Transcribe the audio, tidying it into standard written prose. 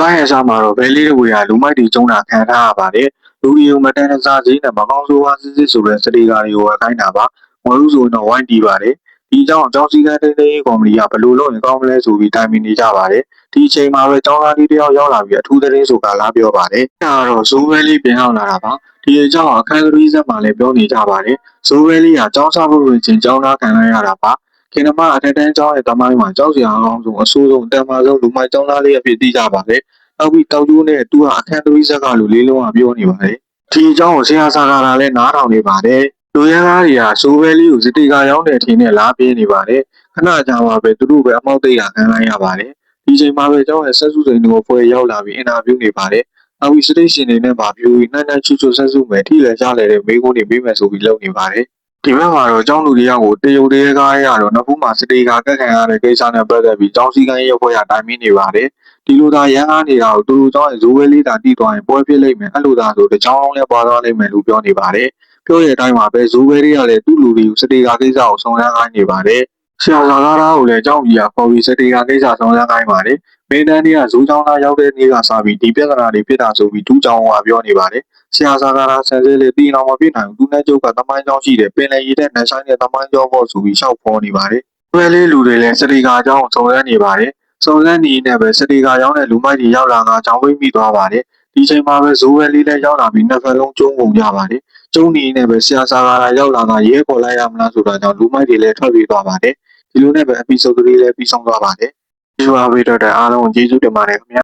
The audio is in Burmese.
ကားရဲ့အစားမှာတော့ဘဲလေးတွေဝေဟာလူမိုက်တွေကျုံတာခံထားရပါတယ်လူရီယိုမတန်တစားကြီးနဲ့မကောင်းဆိုးဝါးစစ်စစ်ဆိုတဲ့စတေကာတွေကိုဝယ်ခိုင်းတာပါငွေဥဆိုရင်တော့ဝိုင်းတီးပါတယ်ဒီအကြောင်းစီကန်းတိတ်တိတ်ကော်မတီကဘယ်လိုလုပ်ရင်ကောင်းမလဲဆိုပြီးတိုင်ပင်နေကြပါတယ်ဒီအချိန်မှာပဲကျောင်းသားလေးတယောက်ရောက်လာပြီးအထူးသတင်းဆိုတာလားပြောပါတယ်ဒါကတော့ဇိုးဘဲလေးပြန်ရောက်လာတာပါဒီအကြောင်းအခန်းကလေးဆက်မှာလည်းပြောနေကြပါတယ်ဇိုးဘဲလေးကကျောင်းစားဖို့ဝင်ချင်းကျောင်းသားခံလိုက်ရတာပါခင်ဗျာအထက်တန်းကျောင်းရဲ့တမိုင်းမှာကျောင်းစရာအကောင်းဆုံးအဆိုးဆုံးတန်မာဆုံးလူမိုက်ကျောင်းသားလေးအဖြစ်သိကြပါတယ်နောက်ပြီးတောက်ကျိုးနဲ့သူကအခန်း3ဆက်ကလူလေးလုံးကပြောနေပါတယ်ဒီအကြောင်းကိုဆရာစာကလာလည်းနားထောင်နေပါတယ်လူရန်သားတွေကဆိုးဘဲလေးကိုစတေကာရောက်တဲ့အထင်နဲ့လားပြင်းနေပါတယ်ခဏကြာမှပဲသူတို့ပဲအမောက်သိရခံလိုက်ရပါတယ်ဒီချိန်မှာပဲကျောင်းရဲ့ဆက်စုစိန်တို့ဖွဲ့ရောက်လာပြီးအင်တာဗျူးနေပါတယ်နောက်ပြီးစတိတ်ရှင်တွေနဲ့ဗာဗျူနှမ်းနှမ်းချူချူဆက်စုမယ်ထိလည်းကြားလေတဲ့မိကုန်းတွေပေးမယ်ဆိုပြီးလုပ်နေပါတယ်ဒီဘက်မှာတော့ကျောင်းလူတယောက်ကိုတရုတ်တဲကားရတော့နှစ်ဖူးမှာစတေကာကတ်ခံရတဲ့ကိစ္စနဲ့ပတ်သက်ပြီးကျောင်းစည်းကမ်းရေးအဖွဲ့ကတိုင်ပင်နေပါတယ်ဒီလိုသာရန်ကားနေတာကိုသူတို့ကျောင်းရဲ့ဇိုးဝဲလေးသာတီးသွားရင်ပွဲဖြစ်လိမ့်မယ်အဲ့လိုသာဆိုတချောင်းလုံးလည်းပွားသွားလိမ့်မယ်လို့ပြောနေပါတယ်ပြောရတဲ့အတိုင်းမှာပဲဇိုးဝဲလေးကလည်းသူ့လူတွေကိုစတေကာကိစ္စကိုဆောင်ရမ်းခိုင်းနေပါတယ်ဆရာစာကားသားကိုလည်းကျောင်းကြီးကခေါ်ပြီးစတေကာကိစ္စဆောင်ရမ်းခိုင်းပါတယ်မင်းတန်းတွေကဇိုးကျောင်းသားရောက်တဲ့နေ့ကစပြီးဒီပြဿနာတွေဖြစ်တာဆိုပြီးဒူးကျောင်းကပြောနေပါတယ်ဆရာစာကားသားဆန်စဲလေးတီးအောင်မပြနိုင်ဘူးသူနဲ့ကျုပ်ကတမိုင်းကျောင်းရှိတယ်ပင်လယ်ရည်တဲ့နှဆိုင်တဲ့တမိုင်းကျောင်းပေါ့ဆိုပြီးရှောက်ဖော်နေပါတယ်တွဲလေးလူတွေလည်းစတေကာကျောင်းကိုဆောင်ရမ်းနေပါတယ်စုံစမ်းနေနဲ့ပဲစတေကာရောက်တဲ့လူမိုက်တွေရောက်လာကကြောင်ဝိမိသွားပါတယ်ဒီချိန်မှာပဲဇိုးဝဲလေးလည်းရောက်လာပြီးနှစ်ဖက်လုံးကျုံးကုန်ကြပါတယ်ကျုံးနေနဲ့ပဲဆရာစာကားရောက်လာကရဲခေါ်လိုက်ရမလားဆိုတာကြောင့်လူမိုက်တွေလည်းထွက်ပြေးသွားပါတယ်ဒီလိုနဲ့ပဲ episode 3လည်းပြီးဆုံးသွားပါတယ်ဒီလိုအဝေးတော့အားလုံးကျေးဇူးတင်ပါတယ်ခင်ဗျာ